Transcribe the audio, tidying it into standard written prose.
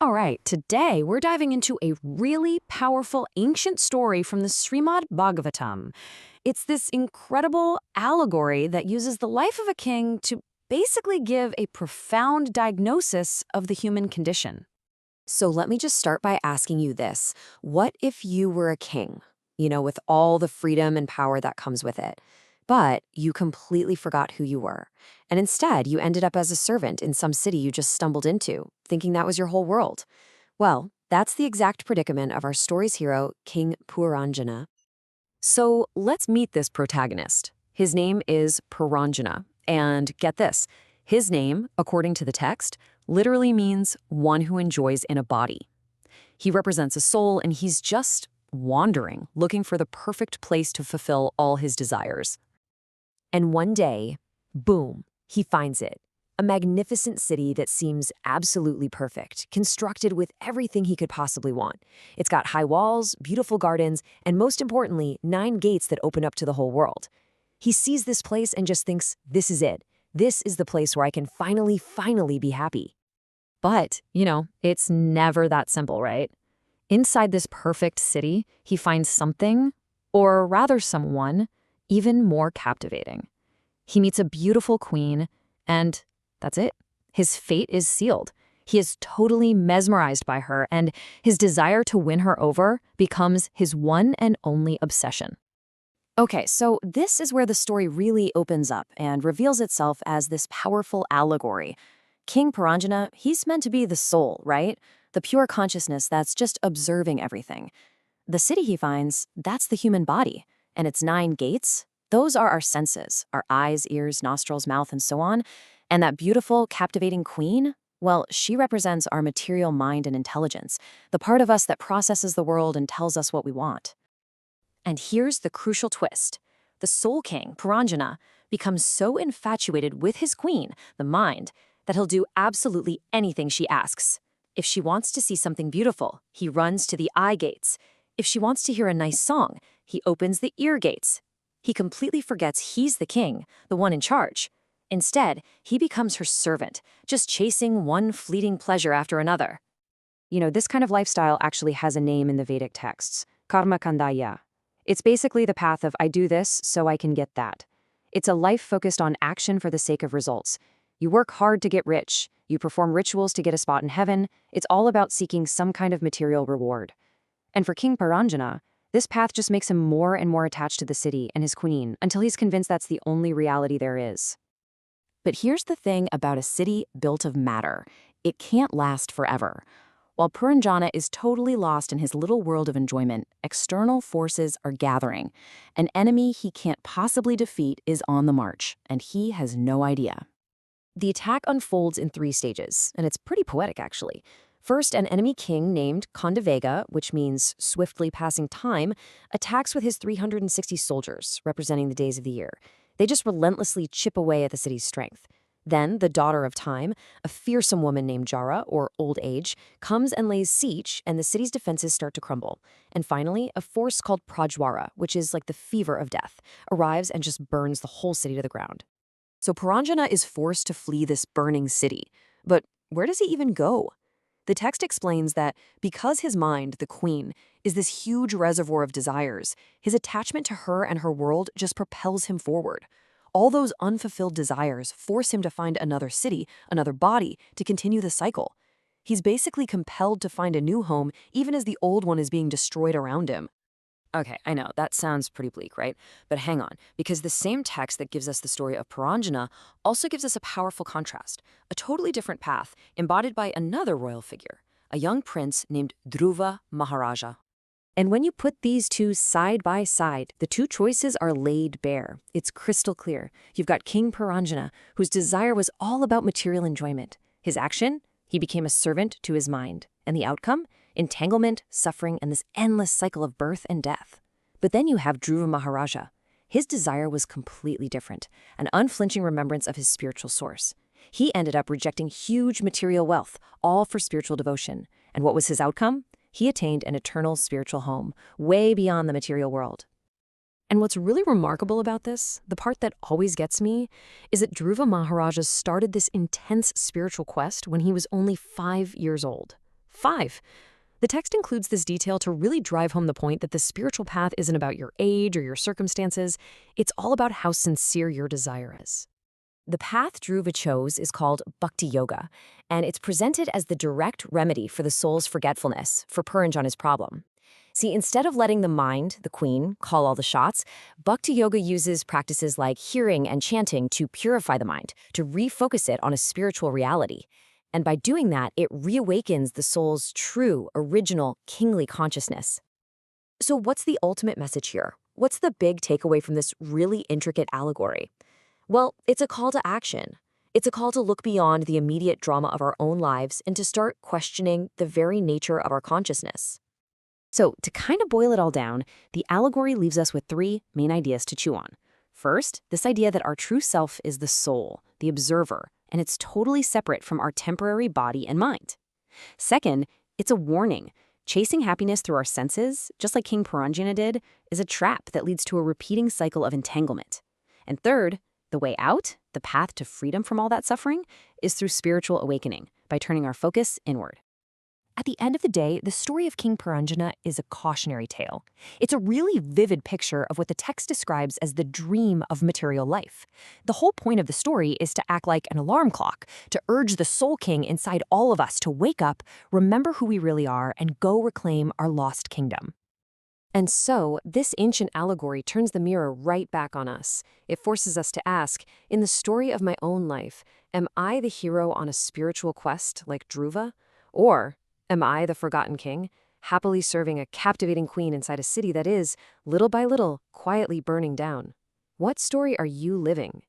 All right, today we're diving into a really powerful ancient story from the Srimad-Bhagavatam. It's this incredible allegory that uses the life of a king to basically give a profound diagnosis of the human condition. So let me just start by asking you this. What if you were a king, with all the freedom and power that comes with it, but you completely forgot who you were, and instead you ended up as a servant in some city you just stumbled into, thinking that was your whole world? Well, that's the exact predicament of our story's hero, King Puranjana. So let's meet this protagonist. His name is Puranjana, and get this, his name, according to the text, literally means one who enjoys in a body. He represents a soul, and he's just wandering, looking for the perfect place to fulfill all his desires. And one day, boom, he finds it. A magnificent city that seems absolutely perfect, constructed with everything he could possibly want. It's got high walls, beautiful gardens, and most importantly, 9 gates that open up to the whole world. He sees this place and just thinks, this is it. This is the place where I can finally be happy. But, it's never that simple, right? Inside this perfect city, he finds something, or rather someone, even more captivating. He meets a beautiful queen, and that's it. His fate is sealed. He is totally mesmerized by her, and his desire to win her over becomes his one and only obsession. Okay, so this is where the story really opens up and reveals itself as this powerful allegory. King Puranjana, he's meant to be the soul, right? The pure consciousness that's just observing everything. The city he finds, that's the human body. And its 9 gates, those are our senses, our eyes, ears, nostrils, mouth, and so on. And that beautiful, captivating queen, well, she represents our material mind and intelligence, the part of us that processes the world and tells us what we want. And here's the crucial twist. The Soul King, Puranjana, becomes so infatuated with his queen, the mind, that he'll do absolutely anything she asks. If she wants to see something beautiful, he runs to the eye gates. If she wants to hear a nice song, he opens the ear gates. He completely forgets he's the king, the one in charge. Instead, he becomes her servant, just chasing one fleeting pleasure after another. This kind of lifestyle actually has a name in the Vedic texts, karma kandaya. It's basically the path of I do this so I can get that. It's a life focused on action for the sake of results. You work hard to get rich. You perform rituals to get a spot in heaven. It's all about seeking some kind of material reward. And for King Puranjana, this path just makes him more and more attached to the city and his queen until he's convinced that's the only reality there is. But here's the thing about a city built of matter. It can't last forever. While Puranjana is totally lost in his little world of enjoyment, external forces are gathering. An enemy he can't possibly defeat is on the march, and he has no idea. The attack unfolds in 3 stages, and it's pretty poetic, actually. First, an enemy king named Kondga, which means swiftly passing time, attacks with his 360 soldiers, representing the days of the year. They just relentlessly chip away at the city's strength. Then, the daughter of time, a fearsome woman named Jara, or old age, comes and lays siege, and the city's defenses start to crumble. And finally, a force called Praoara, which is like the fever of death, arrives and just burns the whole city to the ground. So Puranjana is forced to flee this burning city. But where does he even go? The text explains that because his mind, the queen, is this huge reservoir of desires, his attachment to her and her world just propels him forward. All those unfulfilled desires force him to find another city, another body, to continue the cycle. He's basically compelled to find a new home even as the old one is being destroyed around him. Okay, I know, that sounds pretty bleak, right? But hang on, because the same text that gives us the story of Puranjana also gives us a powerful contrast, a totally different path embodied by another royal figure, a young prince named Dhuva Maharaja. And when you put these two side by side, the 2 choices are laid bare. It's crystal clear. You've got King Puranjana, whose desire was all about material enjoyment. His action? He became a servant to his mind. And the outcome? Entanglement, suffering, and this endless cycle of birth and death. But then you have Dhuva Maharaja. His desire was completely different, an unflinching remembrance of his spiritual source. He ended up rejecting huge material wealth, all for spiritual devotion. And what was his outcome? He attained an eternal spiritual home, way beyond the material world. And what's really remarkable about this, the part that always gets me, is that Dhuva Maharaja started this intense spiritual quest when he was only 5 years old. 5. The text includes this detail to really drive home the point that the spiritual path isn't about your age or your circumstances. It's all about how sincere your desire is. The path Dhruva chose is called Bhakti Yoga, and it's presented as the direct remedy for the soul's forgetfulness, for Puranjana's problem. See, instead of letting the mind, the queen, call all the shots, Bhakti Yoga uses practices like hearing and chanting to purify the mind, to refocus it on a spiritual reality. And by doing that, it reawakens the soul's true, original, kingly consciousness. So what's the ultimate message here? What's the big takeaway from this really intricate allegory? Well, it's a call to action. It's a call to look beyond the immediate drama of our own lives and to start questioning the very nature of our consciousness. So, to kind of boil it all down, the allegory leaves us with 3 main ideas to chew on. First, this idea that our true self is the soul, the observer, and it's totally separate from our temporary body and mind. Second, it's a warning. Chasing happiness through our senses, just like King Puranjana did, is a trap that leads to a repeating cycle of entanglement. And third, the way out, the path to freedom from all that suffering, is through spiritual awakening, by turning our focus inward. At the end of the day, the story of King Puranjana is a cautionary tale. It's a really vivid picture of what the text describes as the dream of material life. The whole point of the story is to act like an alarm clock, to urge the soul king inside all of us to wake up, remember who we really are, and go reclaim our lost kingdom. And so, this ancient allegory turns the mirror right back on us. It forces us to ask, in the story of my own life, am I the hero on a spiritual quest like Dhruva? Or am I the forgotten king, happily serving a captivating queen inside a city that is, little by little, quietly burning down? What story are you living?